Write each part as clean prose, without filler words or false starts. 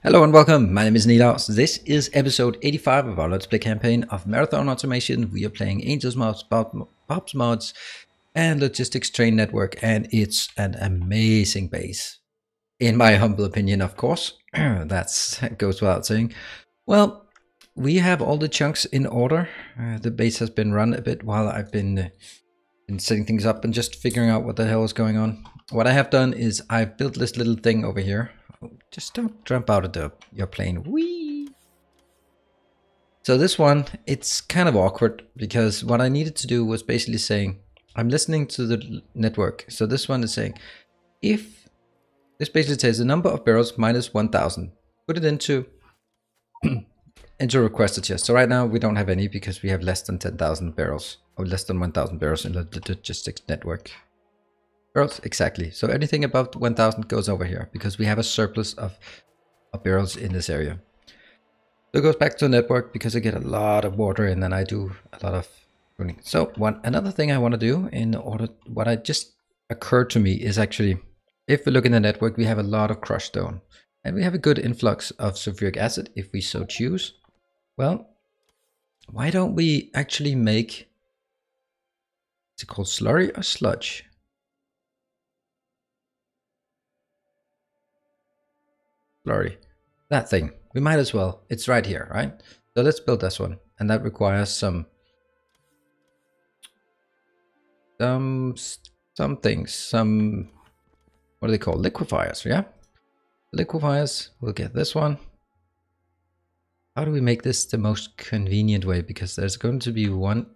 Hello and welcome, my name is Nilaus. This is episode 85 of our Let's Play campaign of Marathon Automation. We are playing Angels mods, Bob's mods, and Logistics Train Network, and it's an amazing base. In my humble opinion, of course. That goes without saying. Well, we have all the chunks in order. The base has been run a bit while I've been setting things up and just figuring out what the hell is going on. What I have done is I've built this little thing over here. Just don't jump out of your plane. Whee! So this one, it's kind of awkward because what I needed to do was basically saying, I'm listening to the network. So this one is saying, if this basically says the number of barrels minus 1,000, put it into requested chest. So right now we don't have any because we have less than 10,000 barrels or less than 1,000 barrels in the logistics network. Barrels, exactly. So anything above 1,000 goes over here because we have a surplus of barrels in this area. So it goes back to the network because I get a lot of water and then I do a lot of running. So another thing I want to do in order, what I just occurred to me is actually, if we look in the network, we have a lot of crushed stone and we have a good influx of sulfuric acid if we so choose. Well, why don't we actually make, is it called slurry or sludge? Slurry, that thing. We might as well. It's right here, right? So let's build this one, and that requires some things. Some, what are they called? Liquefiers, yeah. Liquefiers. We'll get this one. How do we make this the most convenient way? Because there's going to be one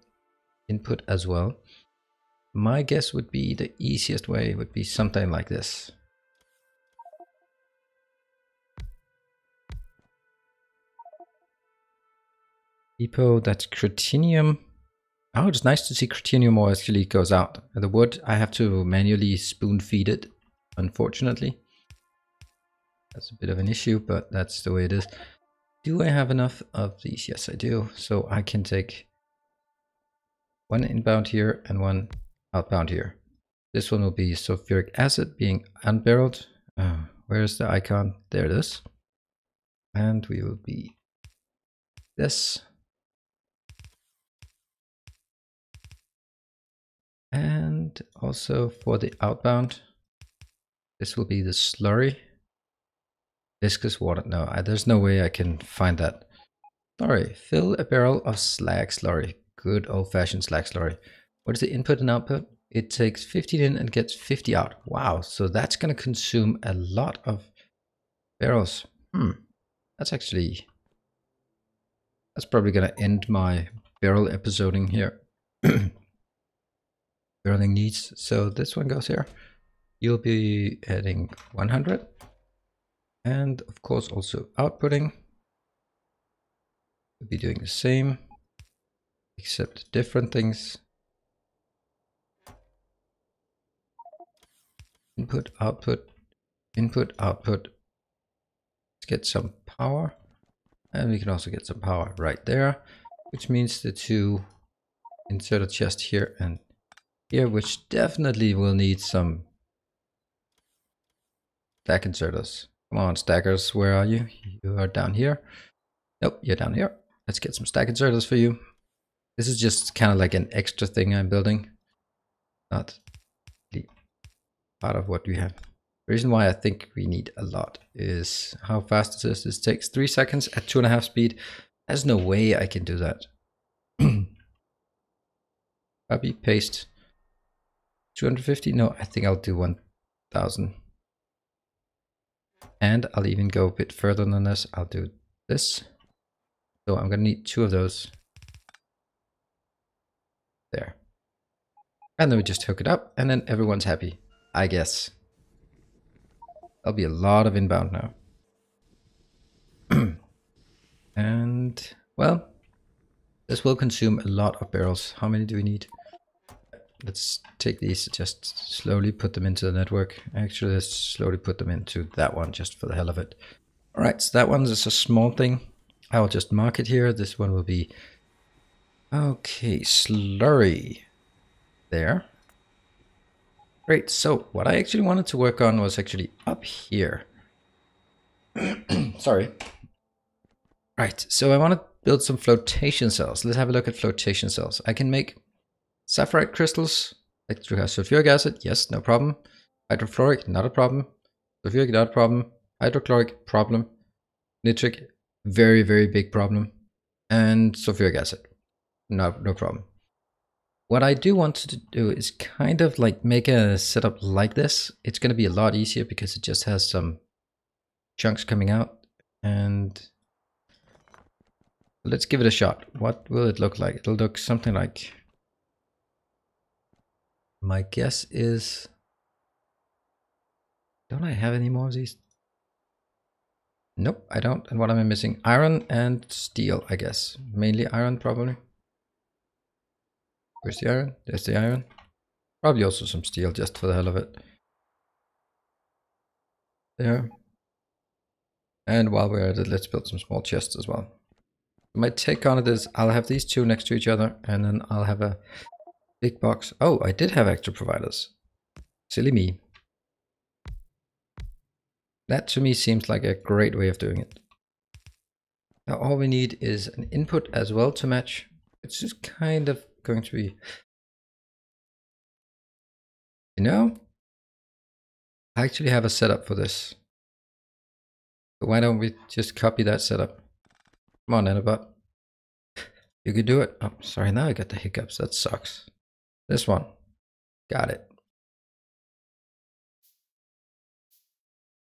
input as well. My guess would be the easiest way would be something like this. Depot, that's cretinium. Oh, it's nice to see cretinium ore actually goes out. The wood, I have to manually spoon feed it, unfortunately. That's a bit of an issue, but that's the way it is. Do I have enough of these? Yes, I do. So I can take one inbound here and one outbound here. This one will be sulfuric acid being unbarreled. Where's the icon? There it is. And we will be this. And also for the outbound, this will be the slurry. Viscous water. No, there's no way I can find that. Slurry. Fill a barrel of slag slurry. Good old-fashioned slag slurry. What is the input and output? It takes 15 in and gets 50 out. Wow, so that's going to consume a lot of barrels. That's probably going to end my barrel episoding here. Barreling needs. So this one goes here. You'll be adding 100. And of course also outputting. We'll be doing the same, except different things. Input, output, input, output. Let's get some power. And we can also get some power right there, which means the two insert a chest here and here, which definitely will need some stack inserters. Come on, stackers, where are you? You are down here. Nope, you're down here. Let's get some stack inserters for you. This is just kind of like an extra thing I'm building. Not really part of what we have. The reason why I think we need a lot is how fast it is. This takes 3 seconds at 2.5 speed. There's no way I can do that. Copy, paste. 250? No, I think I'll do 1,000. And I'll even go a bit further than this. I'll do this. So I'm going to need 2 of those. There. And then we just hook it up and then everyone's happy, I guess. There'll be a lot of inbound now. And, well, this will consume a lot of barrels. How many do we need? Let's take these, just slowly put them into the network. Actually, let's slowly put them into that one just for the hell of it. All right, so that one is a small thing. I'll just mark it here. This one will be, okay, slurry. There. Great, so what I actually wanted to work on was actually up here. Sorry. Right, so I want to build some flotation cells. Let's have a look at flotation cells. I can make sapphirite crystals, like sulfuric acid, yes, no problem. Hydrofluoric, not a problem. Sulfuric, not a problem. Hydrochloric, problem. Nitric, very, very big problem. And sulfuric acid, no problem. What I do want to do is kind of like make a setup like this. It's going to be a lot easier because it just has some chunks coming out. And let's give it a shot. What will it look like? It'll look something like, my guess is, don't I have any more of these? Nope, I don't. And what am I missing? Iron and steel, I guess. Mainly iron, probably. Where's the iron? There's the iron. Probably also some steel, just for the hell of it. There. And while we're at it, let's build some small chests as well. My take on it is I'll have these two next to each other, and then I'll have a big box. Oh, I did have extra providers. Silly me. That to me seems like a great way of doing it. Now all we need is an input as well to match. It's just kind of going to be, you know, I actually have a setup for this. So why don't we just copy that setup? Come on, Nanobot. You could do it. Oh, sorry, now I got the hiccups. That sucks. This one. Got it.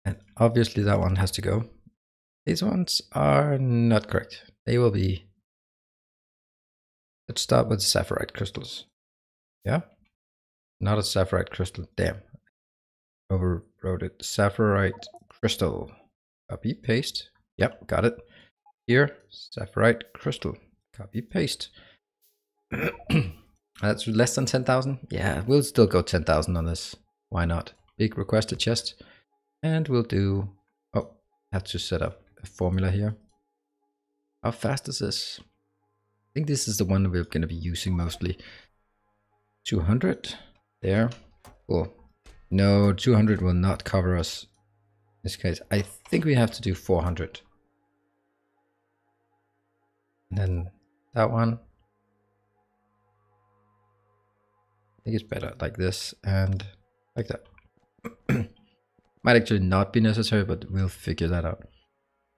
And obviously that one has to go. These ones are not correct. They will be. Let's start with sapphirite crystals. Yeah? Not a sapphirite crystal. Damn. Overwrote it. Sapphirite crystal. Copy, paste. Yep, got it. Here, sapphirite crystal. Copy, paste. That's less than 10,000. Yeah, we'll still go 10,000 on this. Why not? Big requested chest. And we'll do... Oh, have to set up a formula here. How fast is this? I think this is the one we're going to be using mostly. 200. There. Cool. No, 200 will not cover us. In this case, I think we have to do 400. And then that one. I think it's better like this and like that. Might actually not be necessary, but we'll figure that out.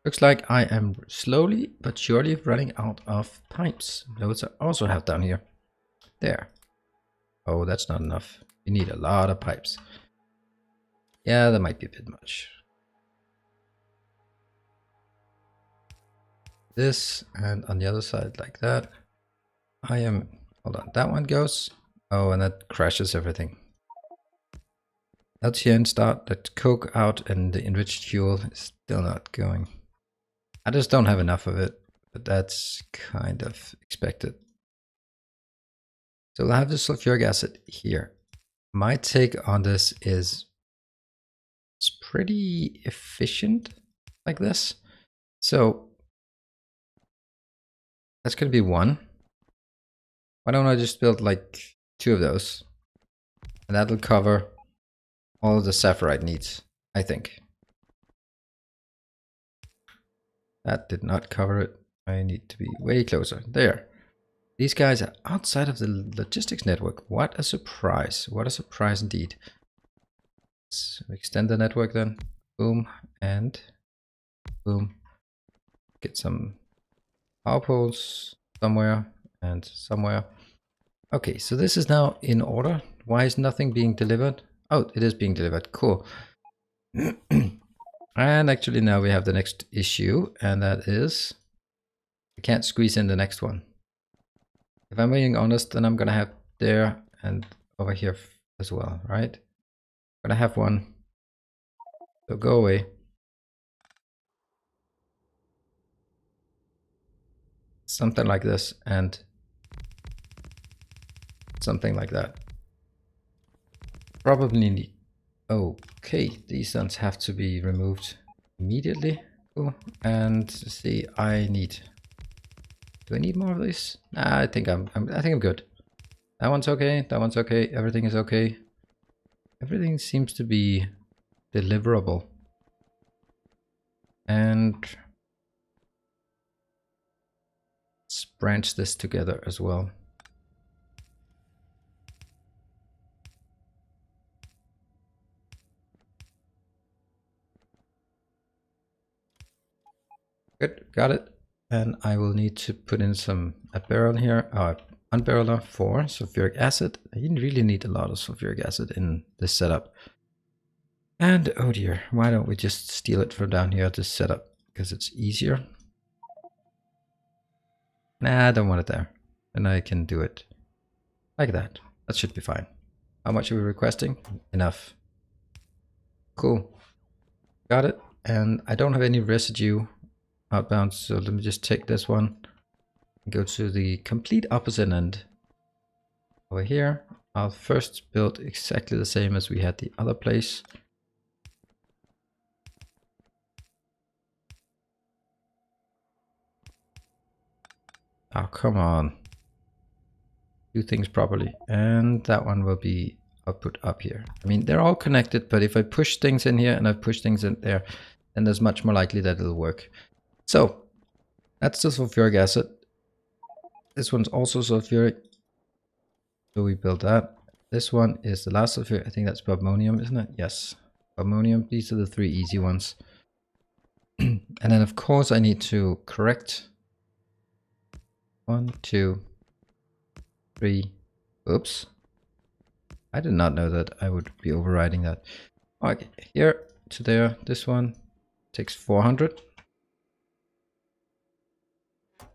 Looks like I am slowly but surely running out of pipes. Those I also have down here. There. Oh, that's not enough. We need a lot of pipes. Yeah, that might be a bit much. This, and on the other side like that. I am, hold on, that one goes. Oh, and that crashes everything. LTN start, that coke out, and the enriched fuel is still not going. I just don't have enough of it, but that's kind of expected. So we'll have the sulfuric acid here. My take on this is it's pretty efficient like this. So that's going to be one. Why don't I just build like 2 of those? And that'll cover all of the sapphirite needs, I think. That did not cover it. I need to be way closer. There. These guys are outside of the logistics network. What a surprise. What a surprise indeed. Let's extend the network then. Boom and boom. Get some power poles somewhere and somewhere. Okay, so this is now in order. Why is nothing being delivered? Oh, it is being delivered. Cool. And actually now we have the next issue, and that is I can't squeeze in the next one. If I'm being honest, then I'm gonna have there and over here as well, right? I'm gonna have one. So go away. Something like this and something like that. Probably need. Okay, these ones have to be removed immediately. Cool. And see, I need. Do I need more of these? Nah, I think I'm good. That one's okay. That one's okay. Everything is okay. Everything seems to be deliverable. And let's branch this together as well. Good, got it. And I will need to put in a barrel here, unbarreler for sulfuric acid. I didn't really need a lot of sulfuric acid in this setup. And oh dear, why don't we just steal it from down here at this setup? Because it's easier. Nah, I don't want it there. And I can do it like that. That should be fine. How much are we requesting? Enough. Cool. Got it. And I don't have any residue outbound, so let me just take this one and go to the complete opposite end. Over here, I'll first build exactly the same as we had the other place. Oh, come on. Do things properly. And that one will be output up here. I mean, they're all connected, but if I push things in here and I push things in there, then there's much more likely that it'll work. So, that's the sulfuric acid. This one's also sulfuric. So we build that. This one is the last sulfuric. I think that's barbonium, isn't it? Yes. Barbonium. These are the three easy ones. And then, of course, I need to correct. 1, 2, 3. Oops. I did not know that I would be overriding that. Okay, here to there. This one takes 400.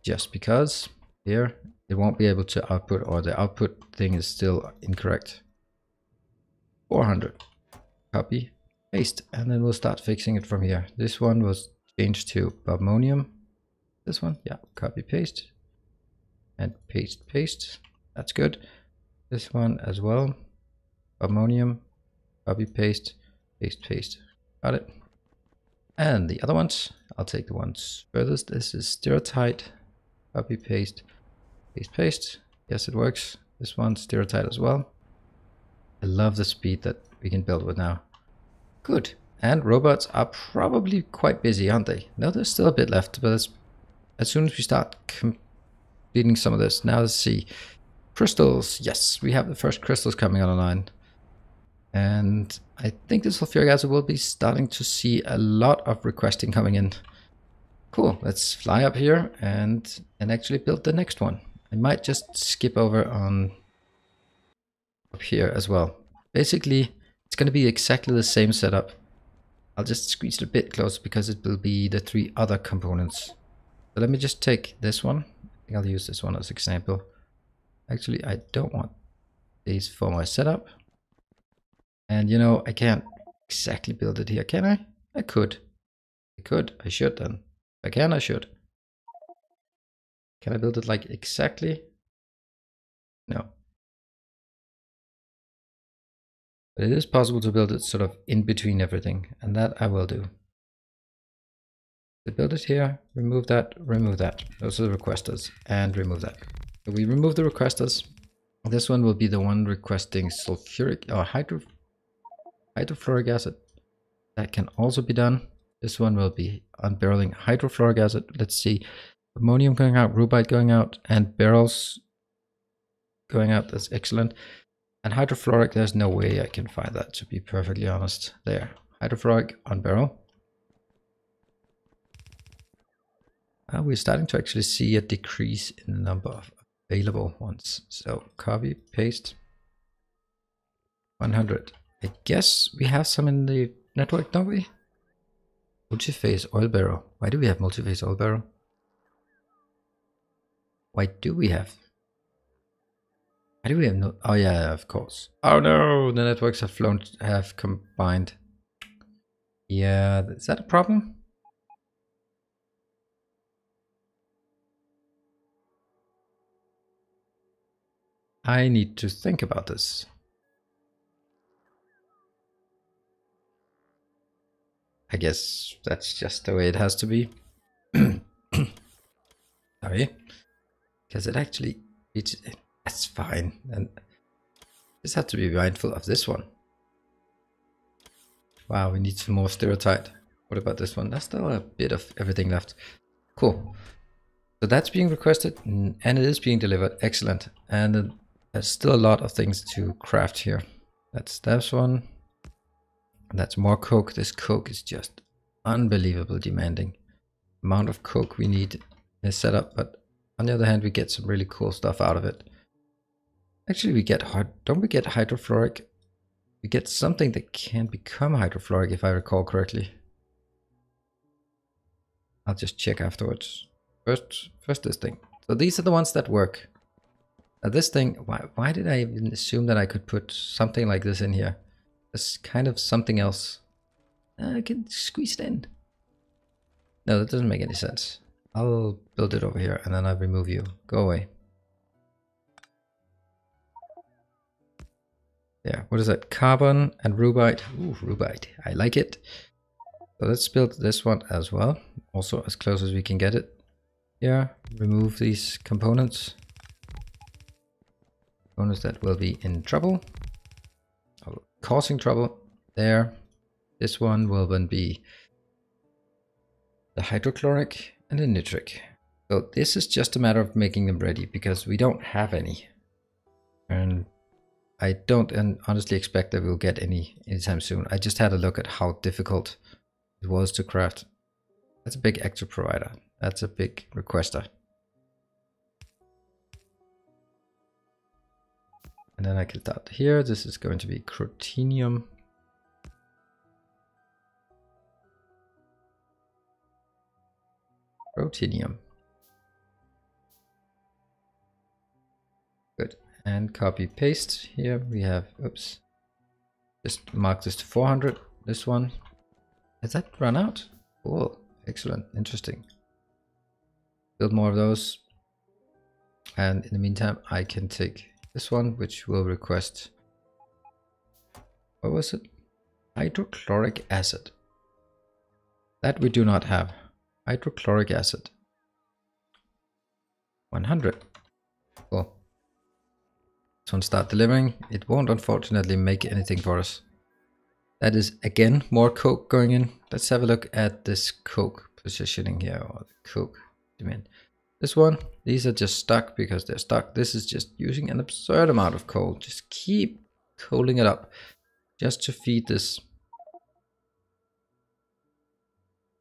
Just because here it won't be able to output, or the output thing is still incorrect. 400. Copy, paste, and then we'll start fixing it from here. This one was changed to barbonium. This one, yeah, copy, paste. And paste, paste. That's good. This one as well. Ammonium. Copy, paste, paste, paste. Got it. And the other ones, I'll take the ones furthest. This is stereotype. Copy, paste, paste, paste. Yes, it works. This one's stereotype as well. I love the speed that we can build with now. Good. And robots are probably quite busy, aren't they? No, there's still a bit left, but as soon as we start completing some of this. Now let's see. Crystals. Yes, we have the first crystals coming online. And I think the sulfuric acid will be starting to see a lot of requesting coming in. Cool. Let's fly up here and actually build the next one. I might just skip over on up here as well. Basically, it's going to be exactly the same setup. I'll just squeeze it a bit closer because it will be the 3 other components. So let me just take this one. I think I'll use this one as example. Actually, I don't want these for my setup. And you know, I can't exactly build it here, can I? I could. I could. I should then. If I can, I should. Can I build it like exactly? No. But it is possible to build it sort of in between everything, and that I will do. To build it here, remove that, remove that. Those are the requesters, and remove that. So we remove the requesters. This one will be the one requesting sulfuric or hydrofluoric acid. That can also be done. This one will be unbarreling hydrofluoric acid. Let's see. Ammonium going out, rubite going out, and barrels going out. That's excellent. And hydrofluoric, there's no way I can find that, to be perfectly honest. There. Hydrofluoric on barrel. We're starting to actually see a decrease in the number of available ones. So copy, paste. 100. I guess we have some in the network, don't we? Multi-phase oil barrel. Why do we have multi-phase oil barrel? Why do we have? Why do we have no? Oh yeah, of course. Oh no, the networks have combined. Yeah, is that a problem? I need to think about this. I guess that's just the way it has to be. Sorry. Because it actually, that's fine. And just have to be mindful of this one. Wow, we need some more stereotype. What about this one? There's still a bit of everything left. Cool. So that's being requested and it is being delivered. Excellent. And there's still a lot of things to craft here. That's this one. That's more coke. This coke is just unbelievably demanding. Amount of coke we need is set up, but on the other hand, we get some really cool stuff out of it. Actually, we get don't we get hydrofluoric? We get something that can become hydrofluoric, if I recall correctly. I'll just check afterwards. First this thing. So these are the ones that work. Now this thing, why did I even assume that I could put something like this in here? It's kind of something else. I can squeeze it in. No, that doesn't make any sense. I'll build it over here and then I'll remove you. Go away. Yeah, what is that? Carbon and rubite. Ooh, rubite. I like it. So let's build this one as well. Also as close as we can get it. Yeah, remove these components. Components that will be in trouble. Or causing trouble. There. This one will then be the hydrochloric and the nitric. So this is just a matter of making them ready because we don't have any. And I don't honestly expect that we'll get any anytime soon. I just had a look at how difficult it was to craft. That's a big actor provider. That's a big requester. And then I can start here. This is going to be crotinium. Crotinium. Good. And copy paste. Here we have, oops. Just mark this to 400. This one. Has that run out? Cool. Excellent. Interesting. Build more of those. And in the meantime, I can take this one, which will request, what was it? Hydrochloric acid. That we do not have. Hydrochloric acid. 100. Cool. This one start delivering. It won't unfortunately make anything for us. That is again more coke going in. Let's have a look at this coke positioning here, or the coke demand. This one, these are just stuck because they're stuck. This is just using an absurd amount of coal. Just keep coaling it up just to feed this.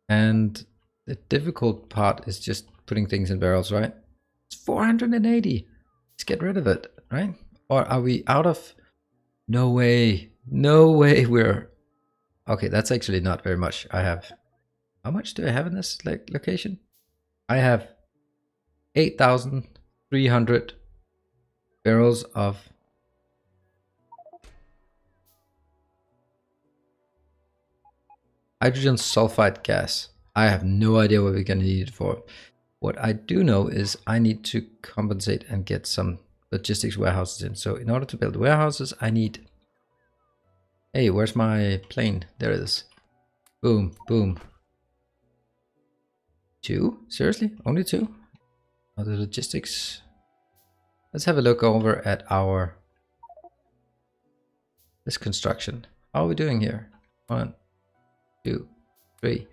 And the difficult part is just putting things in barrels, right? It's 480. Let's get rid of it, right? Or are we out of? No way. No way we're... Okay, that's actually not very much. I have... How much do I have in this location? I have 8,300 barrels of hydrogen sulfide gas. I have no idea what we're going to need it for. What I do know is I need to compensate and get some logistics warehouses in. So in order to build warehouses, I need... Hey, where's my plane? There it is. Boom, boom. 2? Seriously? Only 2? Oh, the logistics. Let's have a look over at our... this construction. How are we doing here? 1, 2, 3.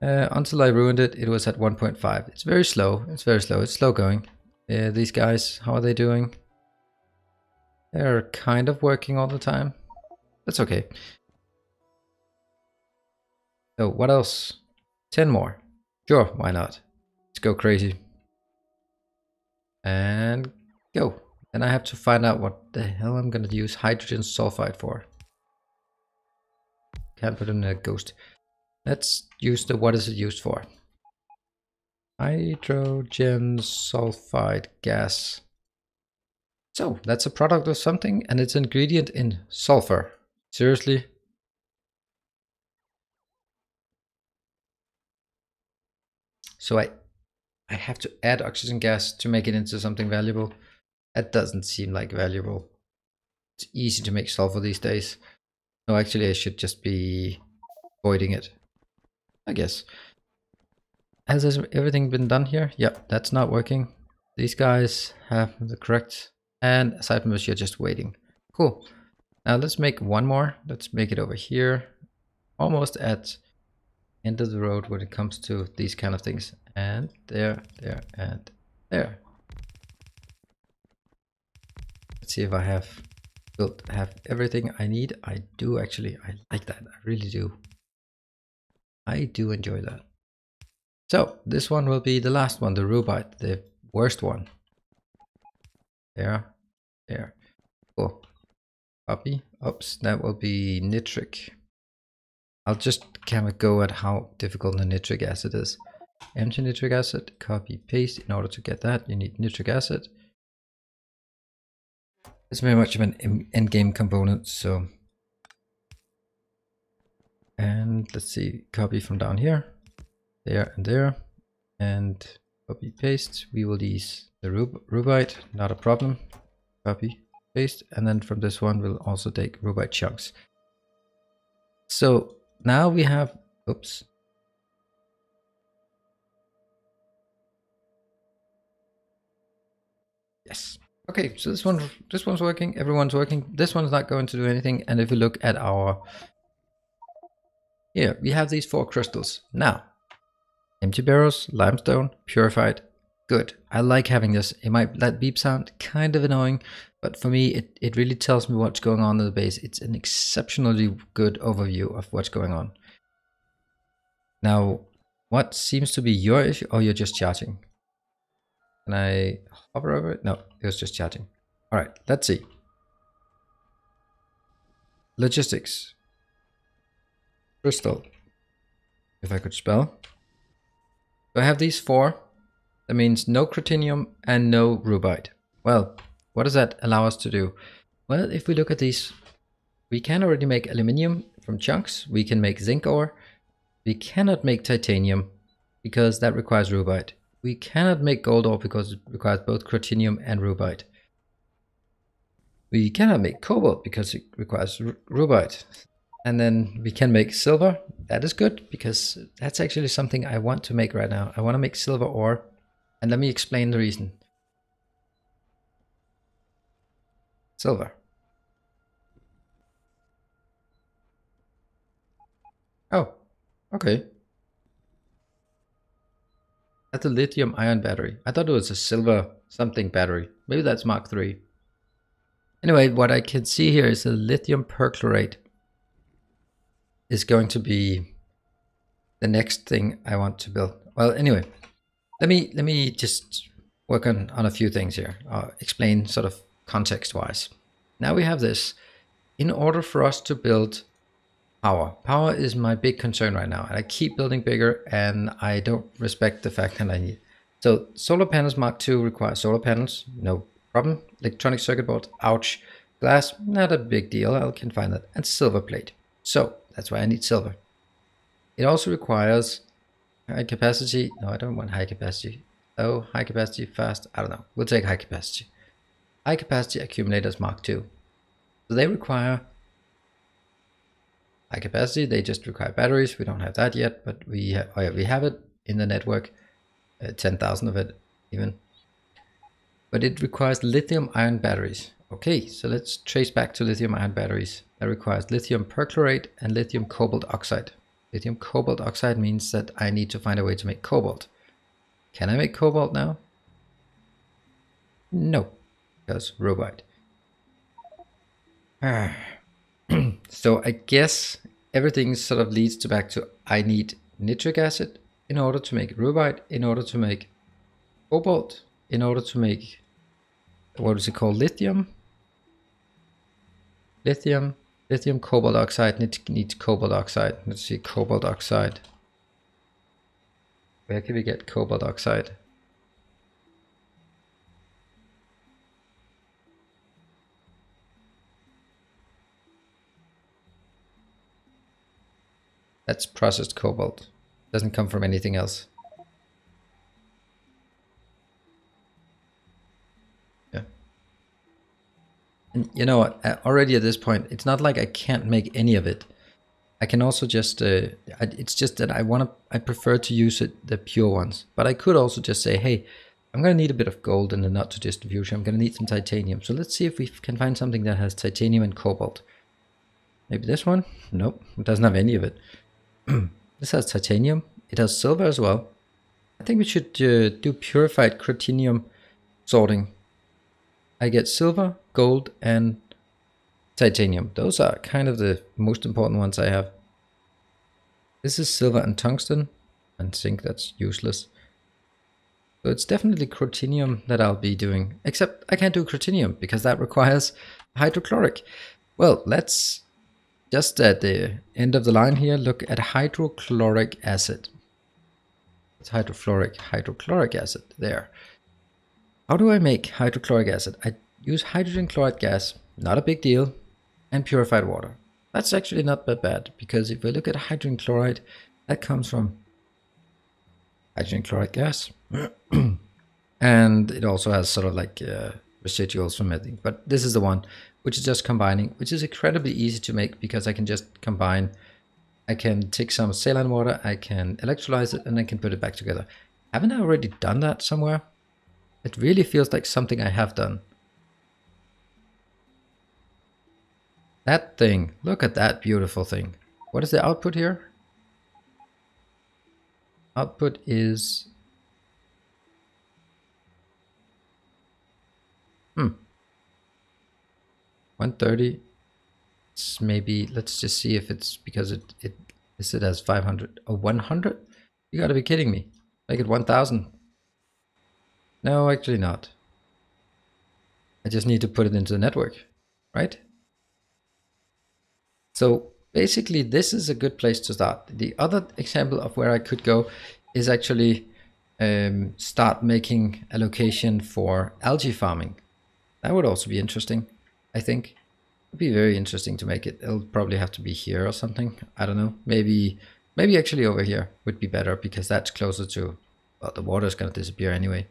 Until I ruined it, it was at 1.5. It's very slow. It's very slow. It's slow going. These guys, how are they doing? They're kind of working all the time. That's okay. So what else? 10 more. Sure, why not? Let's go crazy. And go. And I have to find out what the hell I'm going to use hydrogen sulfide for. Can't put in a ghost. Let's use the, what is it used for? Hydrogen sulfide gas. So that's a product of something and it's an ingredient in sulfur. Seriously? So I have to add oxygen gas to make it into something valuable. That doesn't seem like valuable. It's easy to make sulfur these days. No, actually I should just be avoiding it, I guess. Has everything been done here? Yep, that's not working. These guys have the correct, and aside from this, you're just waiting. Cool. Now let's make one more. Let's make it over here. Almost at end of the road when it comes to these kind of things. And there, and there. Let's see if I have everything I need. I do actually. I like that. I really do. I do enjoy that. So this one will be the last one, the rubite, the worst one. There. Cool. Copy. Oops, that will be nitric. I'll just kind of go at how difficult the nitric acid is. Empty nitric acid, copy, paste. In order to get that, you need nitric acid. It's very much of an end game component, so. And let's see, copy from down here, there and there, and copy, paste. We will use the rubite, not a problem. Copy, paste, and then from this one we'll also take rubite chunks. So now we have, oops. Yes. Okay, so this one's working, everyone's working. This one's not going to do anything. And if we look at our, here, we have these 4 crystals. Now, empty barrels, limestone, purified, good. I like having this. It might, that beep sound, kind of annoying, but for me, it really tells me what's going on in the base. It's an exceptionally good overview of what's going on. Now, what seems to be your issue? Oh, you're just charging. Can I hover over it? No, it was just charging. All right, let's see. Logistics. Crystal. If I could spell. So I have these 4. That means no cretinium and no rubite. Well, what does that allow us to do? Well, if we look at these, we can already make aluminium from chunks. We can make zinc ore. We cannot make titanium because that requires rubite. We cannot make gold ore because it requires both cretinium and rubite. We cannot make cobalt because it requires rubite. And then we can make silver. That is good because that's actually something I want to make right now. I want to make silver ore. And let me explain the reason. Silver. Oh, okay. That's a lithium ion battery. I thought it was a silver something battery. Maybe that's Mark III. Anyway, what I can see here is a lithium perchlorate is going to be the next thing I want to build. Well, anyway, let me just work on a few things here. Explain sort of context-wise. Now we have this. In order for us to build power. Power is my big concern right now. And I keep building bigger and I don't respect the fact that I need. So solar panels Mark II require solar panels. No problem. Electronic circuit board. Ouch. Glass. Not a big deal. I can find that. And silver plate. So that's why I need silver. It also requires high capacity. No, I don't want high capacity. Oh, high capacity fast. I don't know. We'll take high capacity. High capacity accumulators Mark II. So they require high capacity. They just require batteries. We don't have that yet, but we have it in the network. 10,000 of it even. But it requires lithium ion batteries. Okay, so let's trace back to lithium ion batteries. That requires lithium perchlorate and lithium cobalt oxide. Lithium cobalt oxide means that I need to find a way to make cobalt. Can I make cobalt now? No, because rubite. So I guess everything sort of leads back to I need nitric acid in order to make rubite, in order to make cobalt, in order to make, what is it called, lithium? Lithium cobalt oxide needs cobalt oxide. Let's see, cobalt oxide. Where can we get cobalt oxide? That's processed cobalt. Doesn't come from anything else. Yeah. And you know what? Already at this point, it's not like I can't make any of it. I can also just, it's just that I prefer to use the pure ones. But I could also just say, hey, I'm going to need a bit of gold in the not too distant future. I'm going to need some titanium. So let's see if we can find something that has titanium and cobalt. Maybe this one? Nope, it doesn't have any of it. This has titanium. It has silver as well. I think we should do purified cruthenium sorting. I get silver, gold, and titanium. Those are kind of the most important ones I have. This is silver and tungsten, and zinc, that's useless. So it's definitely cruthenium that I'll be doing, except I can't do cruthenium because that requires hydrochloric. Well, let's just at the end of the line here look at hydrochloric acid. It's hydrochloric acid there. How do I make hydrochloric acid? I use hydrogen chloride gas, not a big deal, and purified water. That's actually not that bad, because if we look at hydrogen chloride, that comes from hydrogen chloride gas. And it also has sort of like residuals from everything. But this is the one which is just combining, which is incredibly easy to make because I can just combine. I can take some saline water, I can electrolyze it, and I can put it back together. Haven't I already done that somewhere? It really feels like something I have done. That thing, look at that beautiful thing. What is the output here? Output is 130. It's maybe, let's just see if it's because it is it as 500 or 100. You gotta be kidding me. Make it 1000. No, actually not. I just need to put it into the network, right? So basically this is a good place to start. The other example of where I could go is actually start making a location for algae farming. That would also be interesting, I think. It'd be very interesting to make it. It'll probably have to be here or something. I don't know. Maybe actually over here would be better because that's closer to, well, the water is going to disappear anyway.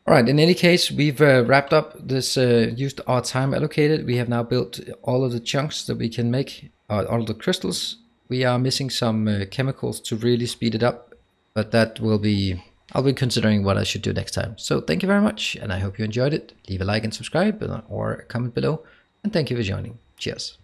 All right, in any case, we've wrapped up this, used our time allocated. We have now built all of the chunks that we can make, all of the crystals. We are missing some chemicals to really speed it up, but that will be, I'll be considering what I should do next time. So thank you very much, and I hope you enjoyed it. Leave a like and subscribe, or a comment below, and thank you for joining. Cheers.